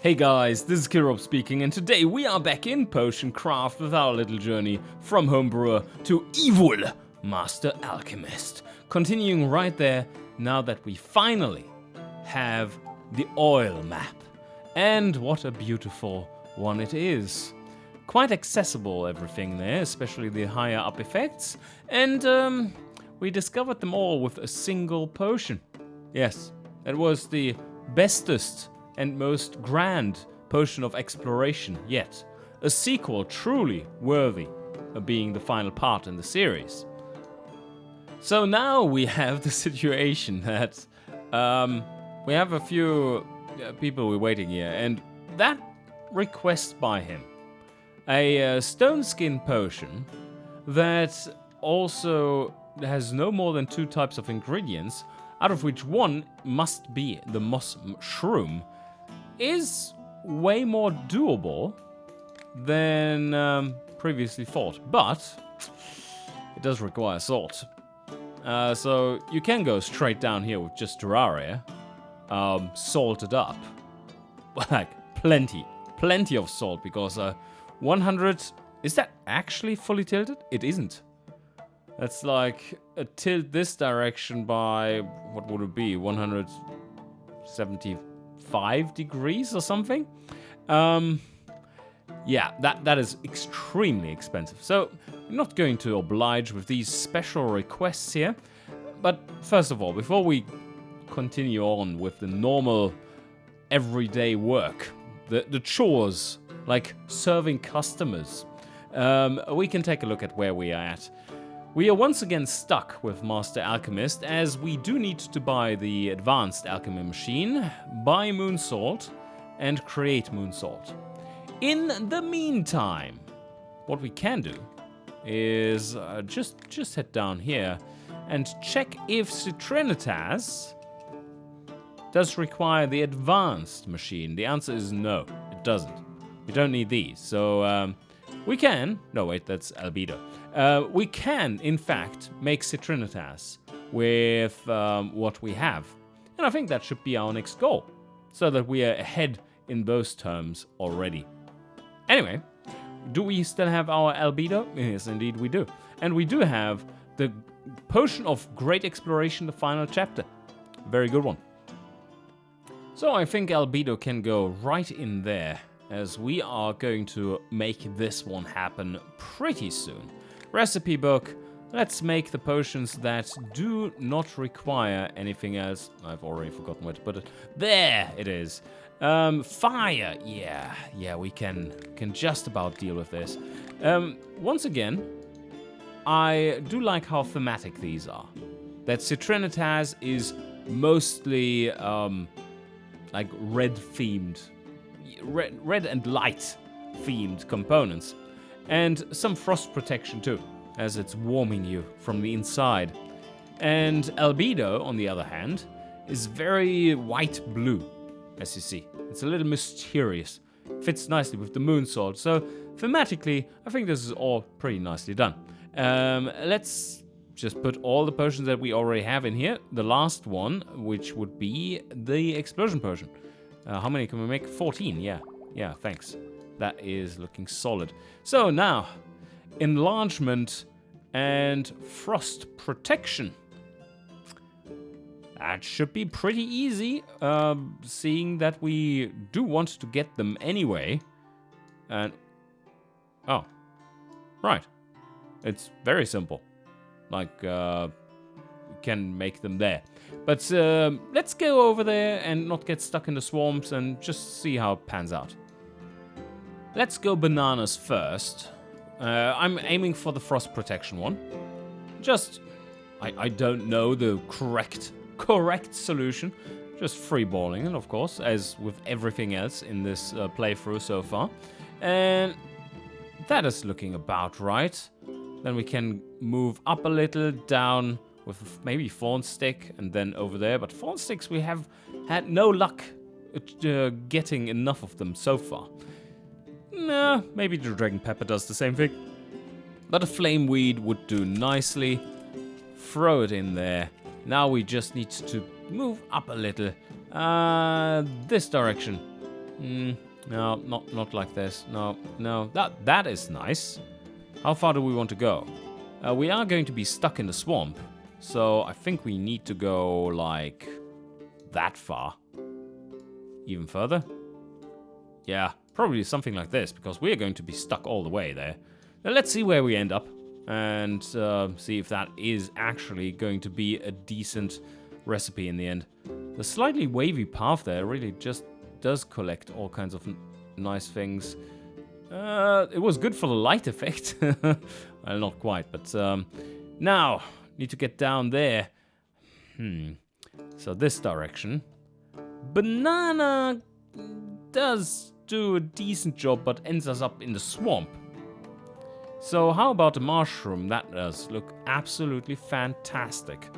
Hey guys, this is Kirop speaking, and today we are back in Potion Craft with our little journey from homebrewer to evil master alchemist. Continuing right there, now that we finally have the oil map. And what a beautiful one it is. Quite accessible, everything there, especially the higher up effects. And we discovered them all with a single potion. Yes, it was the bestest and most grand potion of exploration yet. A sequel truly worthy of being the final part in the series. So now we have the situation that we have a few people we're waiting here, and that request by him, a stone skin potion that also has no more than 2 types of ingredients, out of which one must be the moss shroom, is way more doable than previously thought, but it does require salt. So you can go straight down here with just terraria, salted up, like plenty of salt, because 100, is that actually fully tilted? It isn't. That's like a tilt this direction by, what would it be, 175 degrees or something? Yeah, that is extremely expensive. So I'm not going to oblige with these special requests here. But first of all, before we continue on with the normal everyday work, the chores, like serving customers, we can take a look at where we are at. We are once again stuck with Master Alchemist, as we do need to buy the advanced alchemy machine, buy moon salt, and create moon salt. In the meantime, what we can do is just head down here and check if Citrinitas does require the advanced machine. The answer is no, it doesn't. We don't need these, so we can... No, wait, that's albedo. We can, in fact, make Citrinitas with what we have. And I think that should be our next goal, so that we are ahead in those terms already. Anyway, do we still have our albedo? Yes, indeed we do. And we do have the Potion of Great Exploration, the final chapter. Very good one. So I think albedo can go right in there, as we are going to make this one happen pretty soon. Recipe book. Let's make the potions that do not require anything else. I've already forgotten where to put it. There it is. Fire. Yeah, we can just about deal with this. Once again, I do like how thematic these are. That Citrinitas is mostly like red-themed, red and light-themed components. And some frost protection too, as it's warming you from the inside. And albedo, on the other hand, is very white-blue, as you see. It's a little mysterious. Fits nicely with the moon salt. So, thematically, I think this is all pretty nicely done. Let's just put all the potions that we already have in here. The last one, which would be the explosion potion. How many can we make? 14, yeah, thanks. That is looking solid. So now, enlargement and frost protection. That should be pretty easy, seeing that we do want to get them anyway. And oh, right. It's very simple. Like, we can make them there. But let's go over there and not get stuck in the swamps and just see how it pans out. Let's go bananas first. I'm aiming for the frost protection one. I don't know the correct solution. Just freeballing it, of course, as with everything else in this playthrough so far. And that is looking about right. Then we can move up a little, down with maybe Thorn Stick, and then over there. But Thorn Sticks, we have had no luck getting enough of them so far. Nah, maybe the Dragon Pepper does the same thing. But a Flame Weed would do nicely. Throw it in there. Now we just need to move up a little. This direction. No, not like this. No. That is nice. How far do we want to go? We are going to be stuck in the swamp. So I think we need to go, like, that far. Even further? Yeah, probably something like this, because we are going to be stuck all the way there. Now let's see where we end up, and see if that is actually going to be a decent recipe in the end. The slightly wavy path there really just does collect all kinds of nice things. It was good for the light effect. Well, not quite, but now need to get down there. So this direction. Banana does do a decent job, but ends us up in the swamp. So how about the mushroom? That does look absolutely fantastic.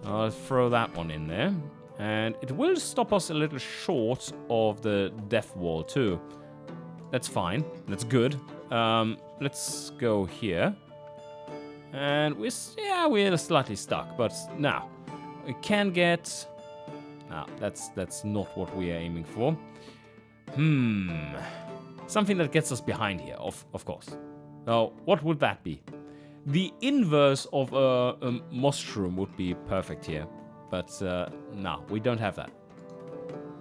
I'll throw that one in there. And it will stop us a little short of the death wall too. That's fine. That's good. Let's go here. And we're slightly stuck, but now we can get. No, that's not what we are aiming for. Something that gets us behind here, of course. Now, what would that be? The inverse of a mushroom would be perfect here, but no, we don't have that.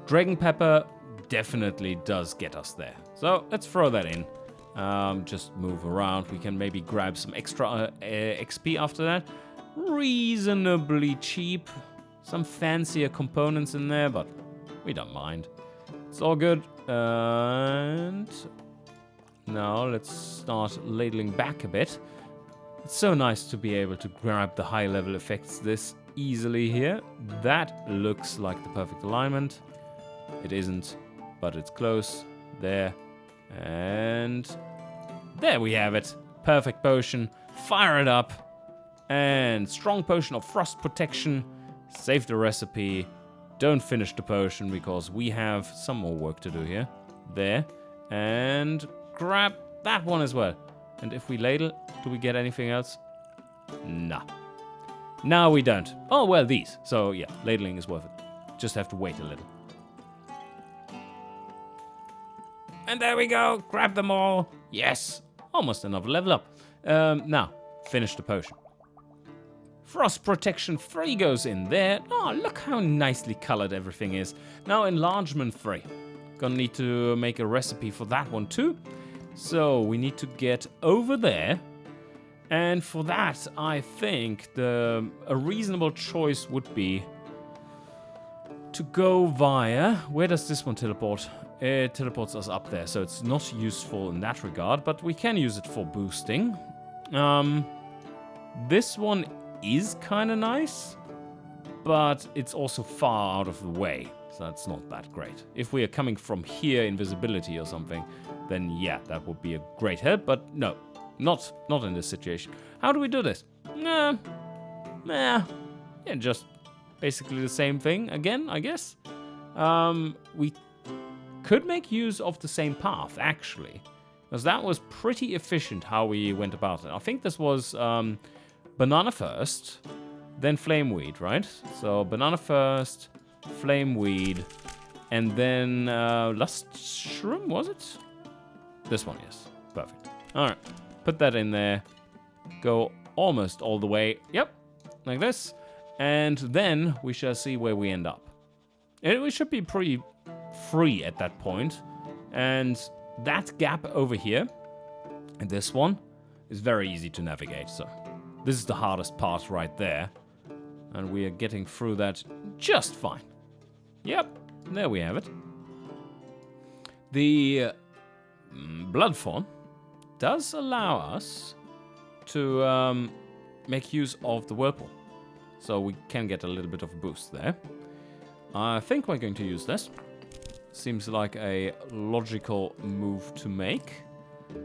Dragon pepper definitely does get us there, so let's throw that in. Just move around. We can maybe grab some extra XP after that. Reasonably cheap. Some fancier components in there, but we don't mind. It's all good. And now let's start ladling back a bit. It's so nice to be able to grab the high level effects this easily here. That looks like the perfect alignment. It isn't, but it's close. There. And there we have it. Perfect potion. Fire it up. And strong potion of frost protection. Save the recipe. Don't finish the potion because we have some more work to do here. There. And grab that one as well. And if we ladle, do we get anything else? Nah. No, we don't. Oh, well, these. So, yeah, ladling is worth it. Just have to wait a little. And there we go. Grab them all. Yes. Almost another level up. Now, finish the potion. Frost Protection 3 goes in there. Oh, look how nicely colored everything is. Now, enlargement 3. Gonna need to make a recipe for that one too. So, we need to get over there. And for that, I think a reasonable choice would be to go via... Where does this one teleport? It teleports us up there, so it's not useful in that regard, but we can use it for boosting. This one is kind of nice, but it's also far out of the way, so that's not that great. If we are coming from here, invisibility or something, then yeah, that would be a great help, but no, not in this situation. How do we do this? Yeah, just basically the same thing again, I guess. We could make use of the same path, actually, because that was pretty efficient how we went about it. I think this was banana first, then flameweed, right? So banana first, flameweed, and then lust shroom, was it? This one, yes. Perfect. All right, put that in there. Go almost all the way. Yep, like this. And then we shall see where we end up. We should be pretty free at that point. And that gap over here, and this one, is very easy to navigate. So this is the hardest part right there. And we are getting through that just fine. Yep, there we have it. The blood fawn does allow us to make use of the whirlpool. So we can get a little bit of a boost there. I think we're going to use this. Seems like a logical move to make.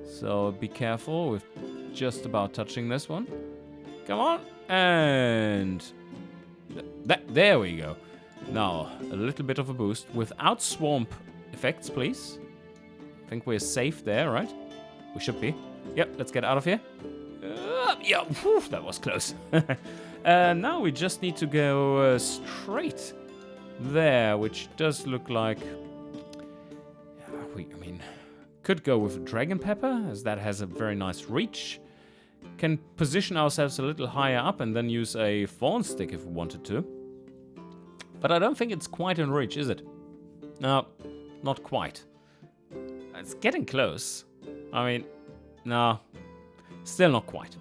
So be careful with just about touching this one. Come on. And there we go. Now, a little bit of a boost without swamp effects, please. I think we're safe there, right? We should be. Yep, let's get out of here. Yeah, whew, that was close. Now we just need to go straight there, which does look like... I mean, could go with dragon pepper, as that has a very nice reach. Can position ourselves a little higher up and then use a thorn stick if we wanted to. But I don't think it's quite in reach, is it? No, not quite. It's getting close. I mean, no, still not quite.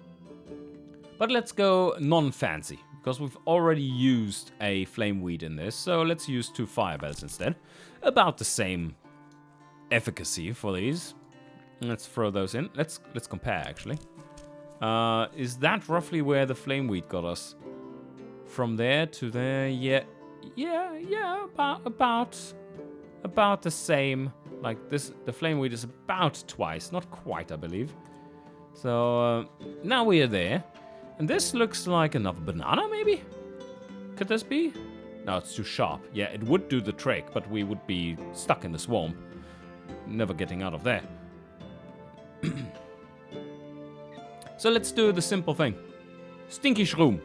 But let's go non-fancy, because we've already used a flame weed in this, so let's use 2 fire bells instead. About the same efficacy for these. Let's throw those in. Let's compare, actually. Is that roughly where the flame weed got us? From there to there, yeah, about the same. Like this, the flame weed is about twice, not quite, I believe. So now we are there, and this looks like another banana, maybe? Could this be? No, it's too sharp. Yeah, it would do the trick, but we would be stuck in the swamp, never getting out of there. So let's do the simple thing. Stinky shroom.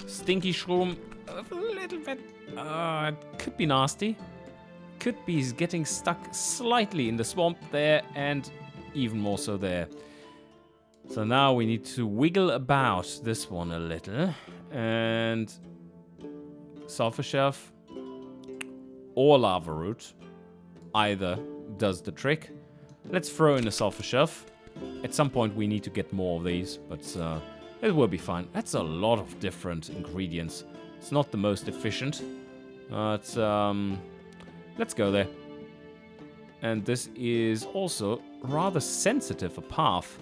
Stinky shroom, a little bit. It could be nasty. Could be getting stuck slightly in the swamp there, and even more so there. So now we need to wiggle about this one a little, and sulfur shelf or lava root either does the trick. Let's throw in a sulfur shelf. At some point we need to get more of these, but it will be fine. That's a lot of different ingredients. It's not the most efficient, but let's go there. And this is also rather sensitive a path.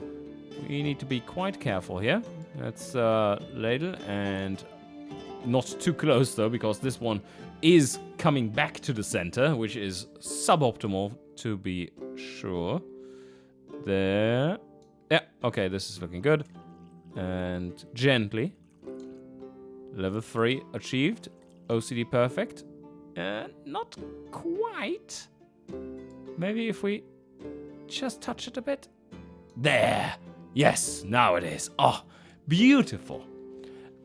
We need to be quite careful here. Let's ladle, and not too close though, because this one is coming back to the center, which is suboptimal to be sure. There. Yeah, okay, this is looking good. And gently. Level 3 achieved. OCD perfect. Not quite. Maybe if we just touch it a bit. There. Yes, now it is. Oh, beautiful.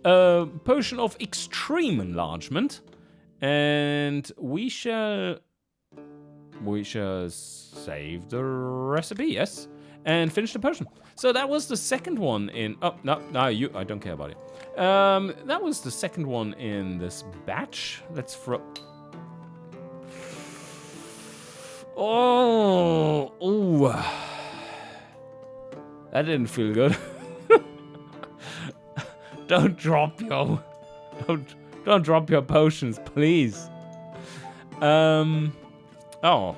Potion of extreme enlargement. And we shall save the recipe, yes, and finish the potion. So that was the second one in... Oh, no, I don't care about it. That was the second one in this batch. Let's throw... Oh, that didn't feel good. Don't drop your potions, please. Oh,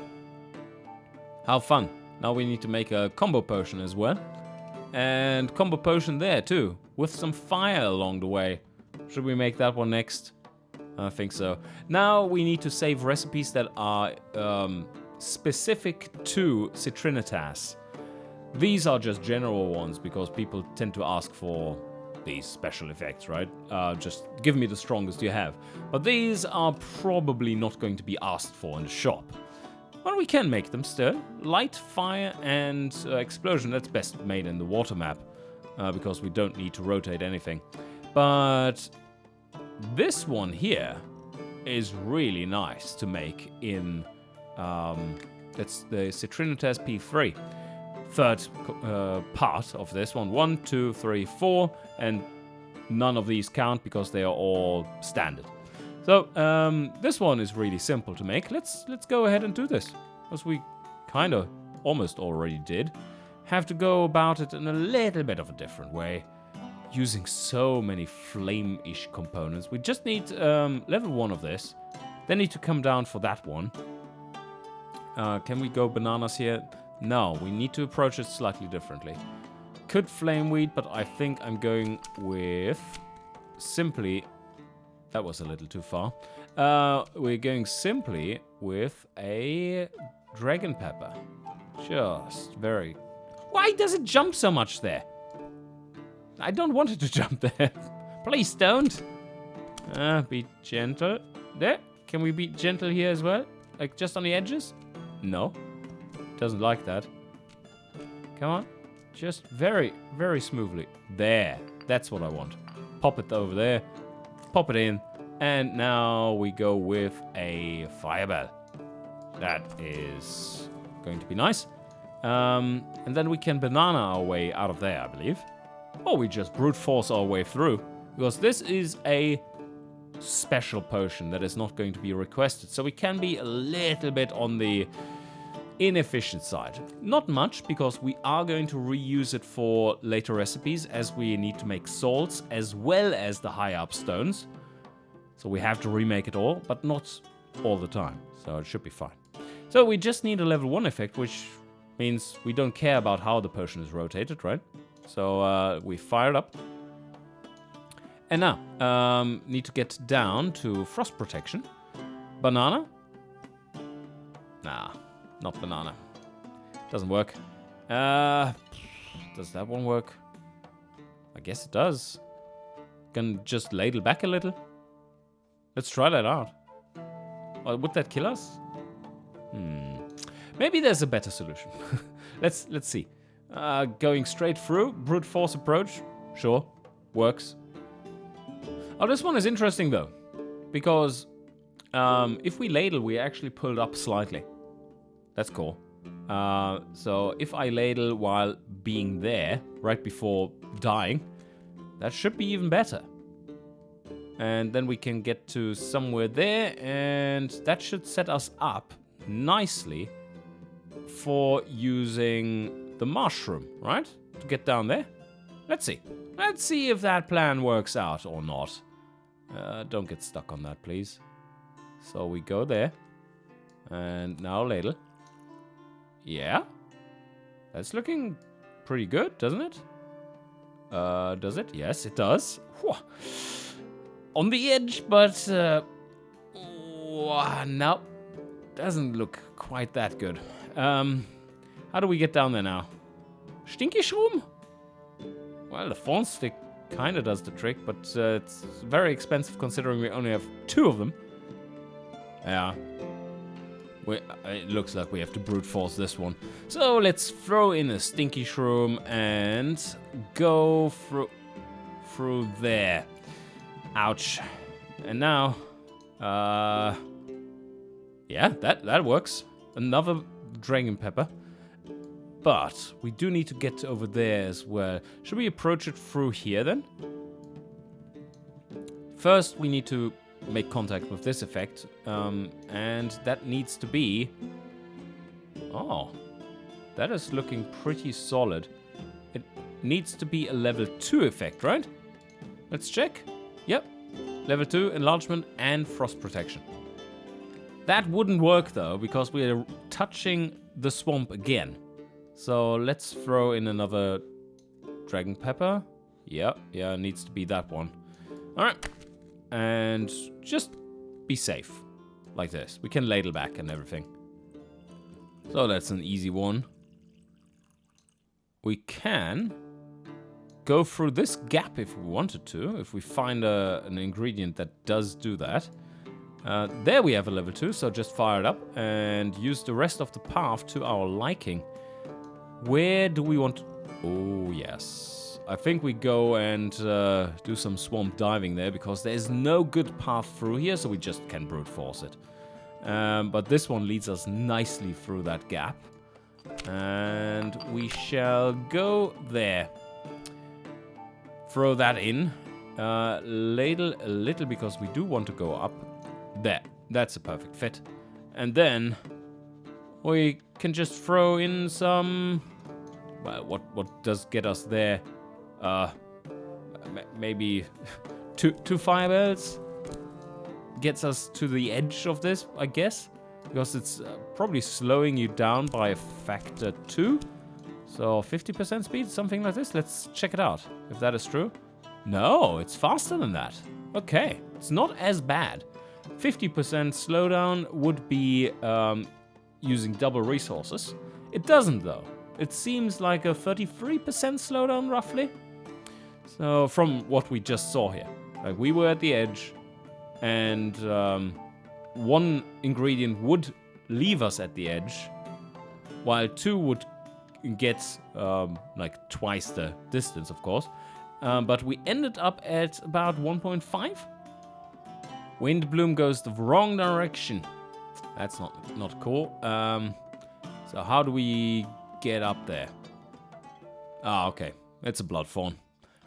how fun. Now we need to make a combo potion as well. And combo potion there too, with some fire along the way. Should we make that one next? I think so. Now we need to save recipes that are specific to Citrinitas. These are just general ones because people tend to ask for these special effects, right? Just give me the strongest you have. But these are probably not going to be asked for in the shop. But we can make them still. Light, fire, and explosion. That's best made in the water map, because we don't need to rotate anything. But this one here is really nice to make in... that's the Citrinitas P3. Third part of this one. 1, 2, 3, 4, and none of these count because they are all standard. So this one is really simple to make. Let's go ahead and do this, as we kind of almost already did. Have to go about it in a little bit of a different way, using so many flame-ish components. We just need level 1 of this. Then need to come down for that one. Can we go bananas here? No, we need to approach it slightly differently. Could flame weed, but I think I'm going with simply... That was a little too far. We're going simply with a dragon pepper. Just very... Why does it jump so much there? I don't want it to jump there. Please don't. Be gentle. There. Can we be gentle here as well? Like just on the edges? No. Doesn't like that. Come on. Just very, very smoothly. There. That's what I want. Pop it over there. Pop it in. And now we go with a fireball. That is going to be nice. And then we can banana our way out of there, I believe. Or we just brute force our way through. Because this is a special potion that is not going to be requested. So we can be a little bit on the inefficient side. Not much, because we are going to reuse it for later recipes as we need to make salts as well as the high up stones. So we have to remake it all, but not all the time. So it should be fine. So we just need a level 1 effect, which means we don't care about how the potion is rotated, right? So we fire it up. And now, need to get down to frost protection. Banana? Nah, not banana. Doesn't work. Does that one work? I guess it does. Can just ladle back a little. Let's try that out. Would that kill us? Maybe there's a better solution. Let's see. Going straight through, brute force approach. Sure, works. Oh, this one is interesting though, because if we ladle, we actually pull it up slightly. That's cool. So if I ladle while being there, right before dying, that should be even better. And then we can get to somewhere there, and that should set us up nicely for using the mushroom, right? To get down there. Let's see. Let's see if that plan works out or not. Don't get stuck on that, please. So we go there. And now ladle. Yeah. That's looking pretty good, doesn't it? Does it? Yes, it does. Whew. On the edge, but... no. Doesn't look quite that good. How do we get down there now? Stinky shroom? Well, the fawn stick kinda does the trick, but it's very expensive considering we only have 2 of them. Yeah. It looks like we have to brute force this one. So let's throw in a stinky shroom and go through there. Ouch. And now, yeah, that works. Another dragon pepper. But we do need to get over there as well. Should we approach it through here then? First, we need to make contact with this effect. And that needs to be... Oh, that is looking pretty solid. It needs to be a level 2 effect, right? Let's check. Yep. Level 2, enlargement and frost protection. That wouldn't work though, because we are touching the swamp again. So let's throw in another dragon pepper. Yeah, it needs to be that one. Alright. And just be safe. Like this. We can ladle back and everything. So that's an easy one. We can go through this gap if we wanted to. If we find an ingredient that does do that. There we have a level 2, so just fire it up and use the rest of the path to our liking. Where do we want to... Oh, yes. I think we go and do some swamp diving there, because there's no good path through here, so we just can brute force it. But this one leads us nicely through that gap. And we shall go there. Throw that in. Ladle a little, because we do want to go up. There. That's a perfect fit. And then... we can just throw in some... Well, what does get us there? Maybe two fireballs? Gets us to the edge of this, I guess. Because it's probably slowing you down by a factor 2. So 50% speed, something like this. Let's check it out, if that is true. No, it's faster than that. Okay, it's not as bad. 50% slowdown would be... using double resources. It doesn't though. It seems like a 33% slowdown roughly. So from what we just saw here. Like we were at the edge and one ingredient would leave us at the edge while 2 would get like twice the distance, of course. But we ended up at about 1.5. Wind bloom goes the wrong direction. That's not cool. So how do we get up there? Ah, okay. It's a blood fawn.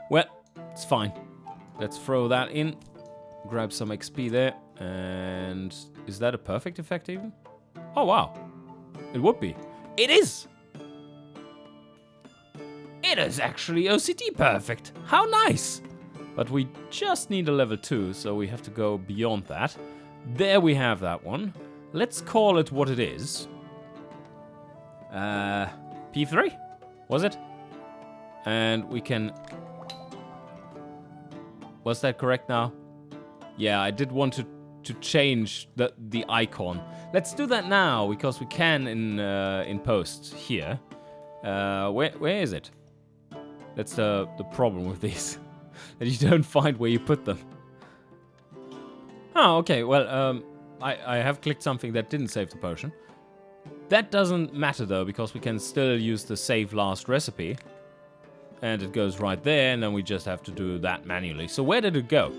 Well, it's fine. Let's throw that in. Grab some XP there. And is that a perfect effect even? Oh, wow. It would be. It is! It is actually OCD perfect. How nice! But we just need a level 2, so we have to go beyond that. There we have that one. Let's call it what it is. P3? Was it? And we can... Was that correct now? Yeah, I did want to change the icon. Let's do that now, because we can in post here. Where is it? That's the problem with these. That you don't find where you put them. Oh, okay, well, I have clicked something that didn't save the potion. That doesn't matter though, because we can still use the save last recipe. And it goes right there, and then we just have to do that manually. So where did it go?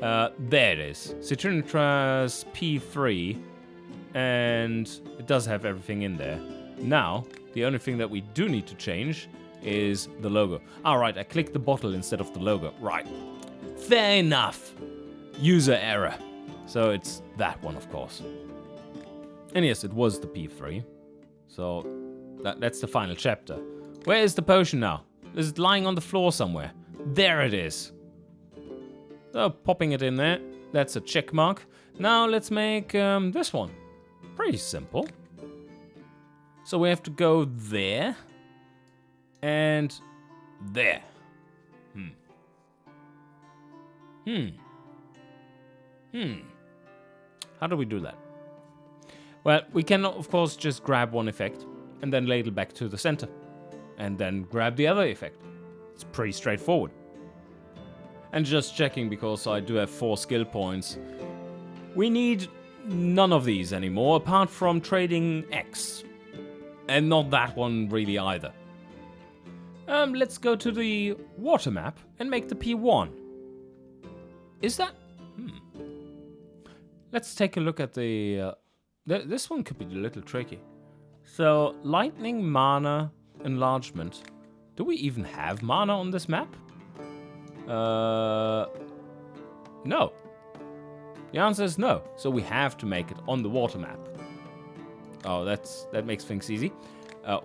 There it is. Citronitras P3. And it does have everything in there. Now, the only thing that we do need to change is the logo. Alright, I clicked the bottle instead of the logo. Right. Fair enough. User error. So it's that one, of course. And yes, it was the P3. So that's the final chapter. Where is the potion now? Is it lying on the floor somewhere? There it is. So popping it in there. That's a check mark. Now let's make this one. Pretty simple. So we have to go there. And there. How do we do that? Well, we can, of course, just grab one effect and then ladle back to the center. And then grab the other effect. It's pretty straightforward. And just checking, because I do have 4 skill points. We need none of these anymore, apart from trading X. And not that one really either. Let's go to the water map and make the P1. Is that... Let's take a look at the... this one could be a little tricky. So, lightning, mana, enlargement. Do we even have mana on this map? No. The answer is no. So we have to make it on the water map. Oh, that makes things easy.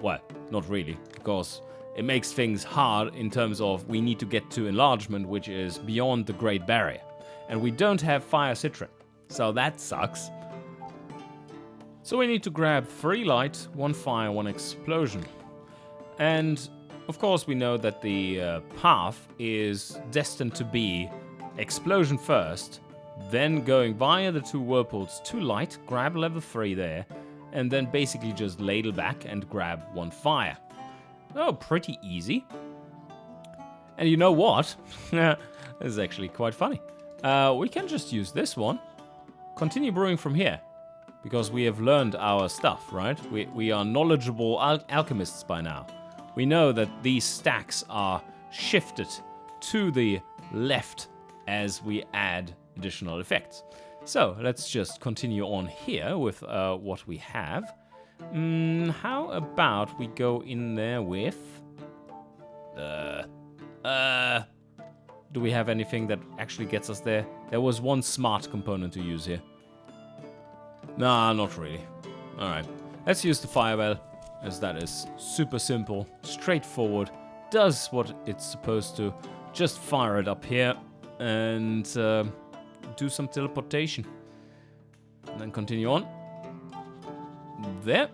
Well, not really, because it makes things hard in terms of we need to get to enlargement, which is beyond the Great Barrier. And we don't have fire citron. So that sucks. So we need to grab 3 light, 1 fire, 1 explosion. And of course we know that the path is destined to be explosion first, then going via the 2 whirlpools to light, grab level 3 there, and then basically just ladle back and grab 1 fire. Oh, pretty easy. And you know what? This is actually quite funny. We can just use this one. Continue brewing from here. Because we have learned our stuff, right? We are knowledgeable alchemists by now. We know that these stacks are shifted to the left as we add additional effects. So let's just continue on here with what we have. How about we go in there with... Do we have anything that actually gets us there? There was 1 smart component to use here. Nah, not really. Alright, let's use the firebell, as that is super simple, straightforward, does what it's supposed to. Just fire it up here and do some teleportation. And then continue on. There.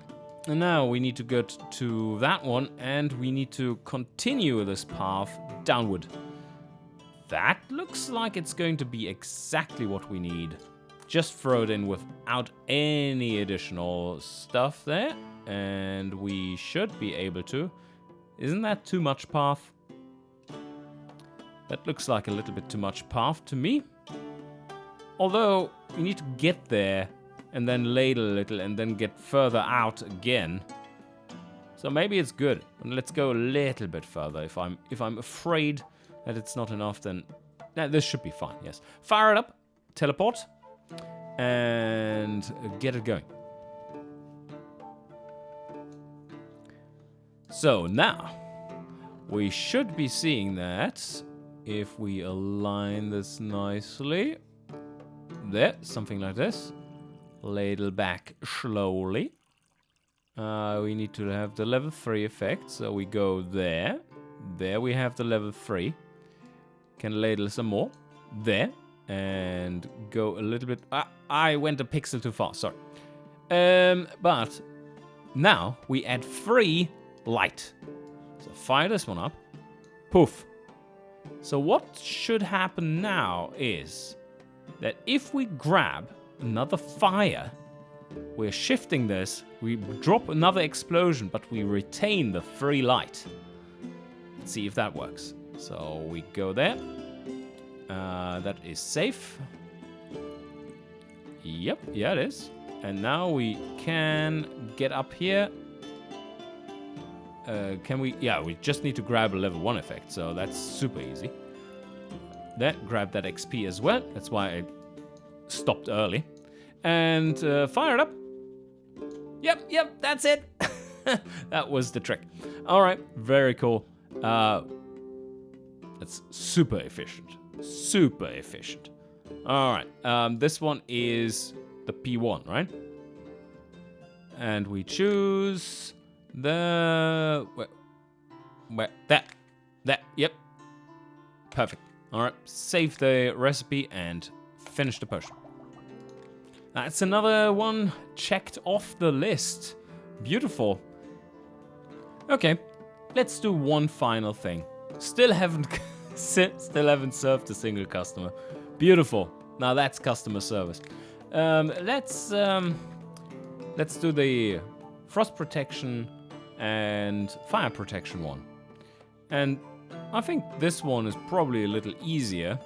And now we need to go to that one, and we need to continue this path downward. That looks like it's going to be exactly what we need. Just throw it in without any additional stuff there, and we should be able to. Isn't that too much path? That looks like a little bit too much path to me. Although, we need to get there, and then ladle a little, and then get further out again. So maybe it's good. And let's go a little bit further. If I'm afraid that it's not enough, then this should be fine, yes. Fire it up, teleport, and get it going. So now, we should be seeing that if we align this nicely. There, something like this. Ladle back slowly. We need to have the level 3 effect, so we go there. There we have the level 3. Can ladle some more. There. And go a little bit... I went a pixel too far, sorry. But now we add 3 light. So fire this one up. Poof. So what should happen now is that if we grab another fire, we're shifting this, we drop another explosion, but we retain the 3 light. Let's see if that works. So we go there. That is safe. Yep, yeah it is. And now we can get up here. Can we? Yeah, we just need to grab a level 1 effect, so that's super easy. There, grab that XP as well. That's why I stopped early. And fire it up. Yep, that's it. That was the trick. All right, very cool. That's super efficient. Super efficient. All right, this one is the P1, right? And we choose the... Where? That, yep. Perfect. All right, save the recipe and finish the potion. That's another one checked off the list. Beautiful. Okay, let's do one final thing. Still haven't served a single customer. Beautiful. Now that's customer service. Let's do the frost protection and fire protection one. And I think this one is probably a little easier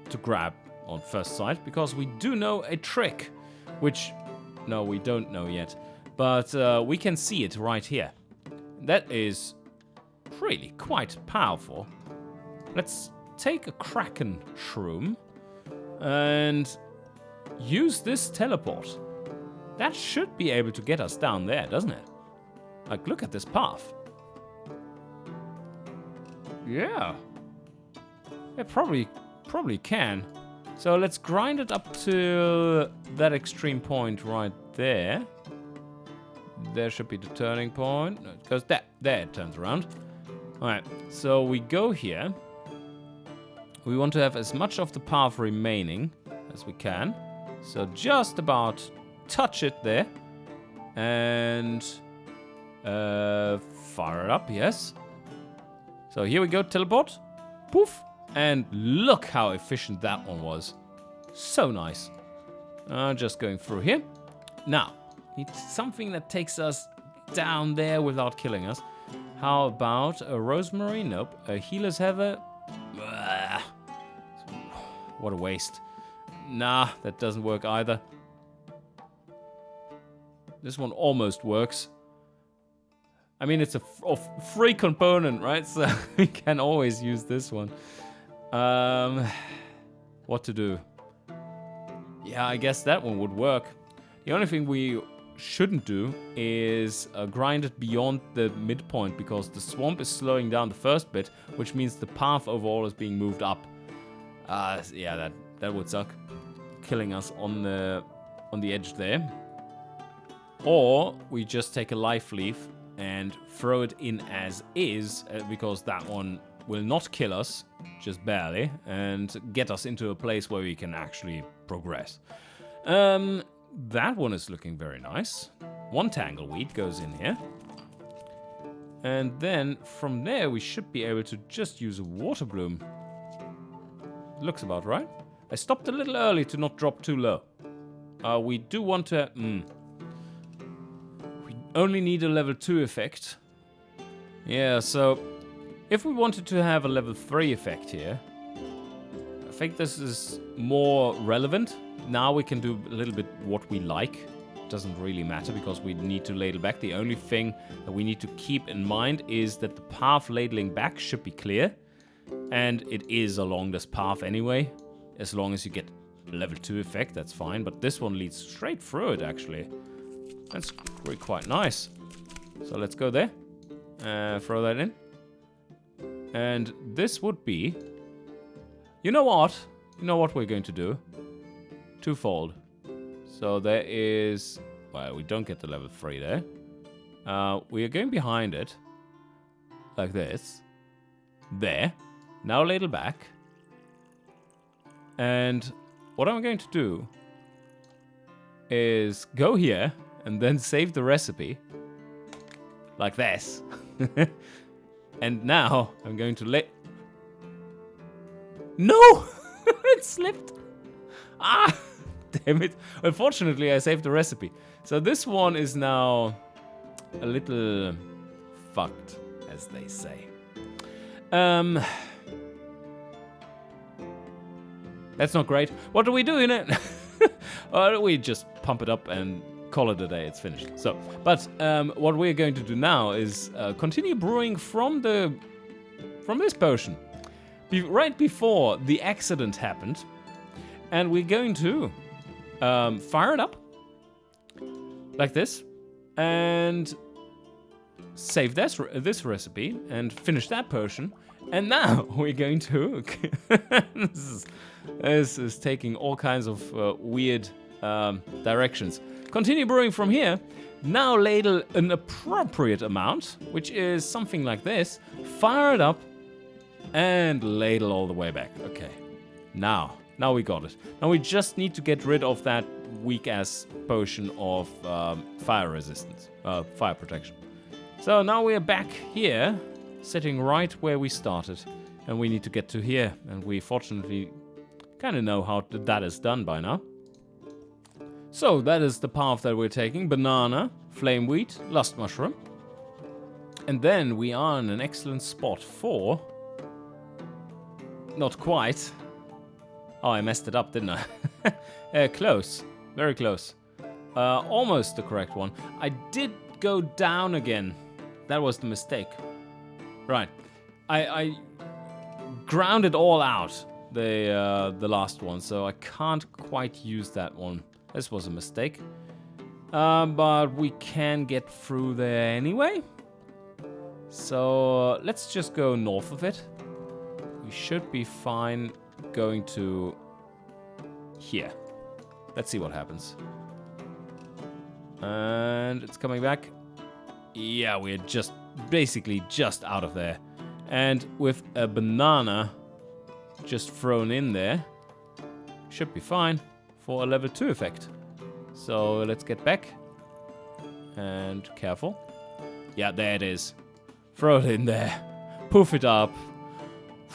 to grab on first sight, because we do know a trick, which, no, we don't know yet, but we can see it right here. That is really quite powerful. Let's take a Kraken shroom and use this teleport. That should be able to get us down there, doesn't it? Like, look at this path. Yeah. It probably can. So let's grind it up to that extreme point right there. There should be the turning point. No, it goes there. There it turns around. Alright, so we go here. We want to have as much of the path remaining as we can. So just about touch it there. And fire it up, yes. So here we go, teleport. Poof. And look how efficient that one was. So nice. Just going through here. Now, it's something that takes us down there without killing us. How about a rosemary? Nope. A healer's heather? What a waste. Nah, that doesn't work either. This one almost works. I mean, it's a free component, right? So we can always use this one. What to do? Yeah, I guess that one would work. The only thing we shouldn't do is grind it beyond the midpoint, because the swamp is slowing down the first bit, which means the path overall is being moved up. Yeah, that would suck. Killing us on the edge there. Or we just take a life leaf and throw it in as is, because that one will not kill us, just barely, and get us into a place where we can actually progress. That one is looking very nice. 1 tangleweed goes in here. And then from there we should be able to just use a water bloom. Looks about right. I stopped a little early to not drop too low. We do want to... We only need a level 2 effect. Yeah, so if we wanted to have a level 3 effect here, I think this is more relevant. Now we can do a little bit what we like. Doesn't really matter because we need to ladle back. The only thing that we need to keep in mind is that the path ladling back should be clear. And it is along this path anyway. As long as you get a level 2 effect, that's fine. But this one leads straight through it, actually. That's really quite nice. So let's go there. Throw that in. And this would be... You know what? You know what we're going to do? Twofold. So there is... Well, we don't get the level 3 there. We are going behind it. Like this. There. Now ladle back. And what I'm going to do is go here and then save the recipe. Like this. And now I'm going to let... No! It slipped. Ah! Damn it. Unfortunately, I saved the recipe. So this one is now a little fucked, as they say. That's not great. What do we do in it? We just pump it up and call it a day. It's finished. So, but what we're going to do now is continue brewing from this potion. Right before the accident happened, and we're going to fire it up like this and save this recipe and finish that potion. And now we're going to... this is taking all kinds of weird directions. Continue brewing from here. Now ladle an appropriate amount, which is something like this. Fire it up and ladle all the way back. Okay. Now we got it. Now we just need to get rid of that weak-ass potion of fire resistance. Fire protection. So now we're back here, sitting right where we started. And we need to get to here. And we fortunately kind of know how that is done by now. So that is the path that we're taking. Banana, flame wheat, lust mushroom. And then we are in an excellent spot for... Not quite. Oh, I messed it up, didn't I? Close. Very close. Almost the correct one. I did go down again. That was the mistake. Right. I ground it all out, the last one, so I can't quite use that one. This was a mistake. But we can get through there anyway. So let's just go north of it. We should be fine going to here. Let's see what happens. And it's coming back. Yeah, we're just basically just out of there. And with a banana just thrown in there, should be fine for a level 2 effect. So let's get back. And careful. Yeah, there it is. Throw it in there. Poof it up.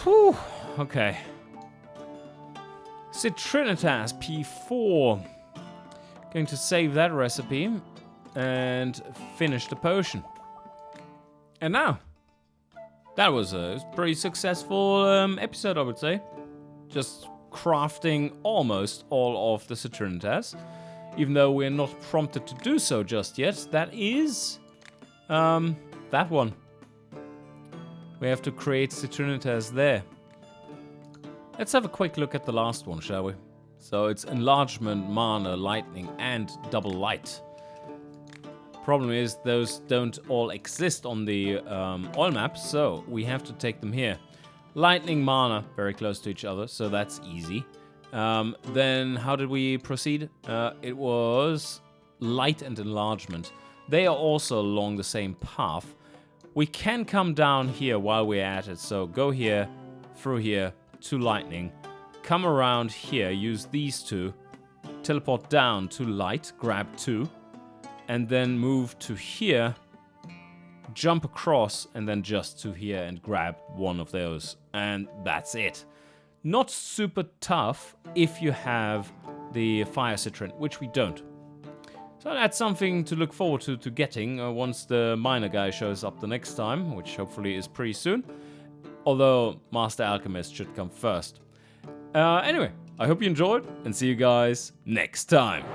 Whew. Okay. Citrinitas P4. Going to save that recipe and finish the potion. And now, that was a pretty successful episode, I would say. Just crafting almost all of the Citrinitas. Even though we're not prompted to do so just yet. That is that one. We have to create Citrinitas there. Let's have a quick look at the last one, shall we? So it's enlargement, mana, lightning, and double light. Problem is, those don't all exist on the oil map, so we have to take them here. Lightning, mana, very close to each other, so that's easy. Then how did we proceed? It was light and enlargement. They are also along the same path. We can come down here while we're at it, so go here, through here, to lightning. Come around here, use these two, teleport down to light, grab 2, and then move to here, jump across, and then just to here and grab one of those. And that's it. Not super tough if you have the fire citrin, which we don't. So that's something to look forward to getting once the miner guy shows up the next time, which hopefully is pretty soon. Although Master Alchemist should come first. Anyway, I hope you enjoyed, and see you guys next time.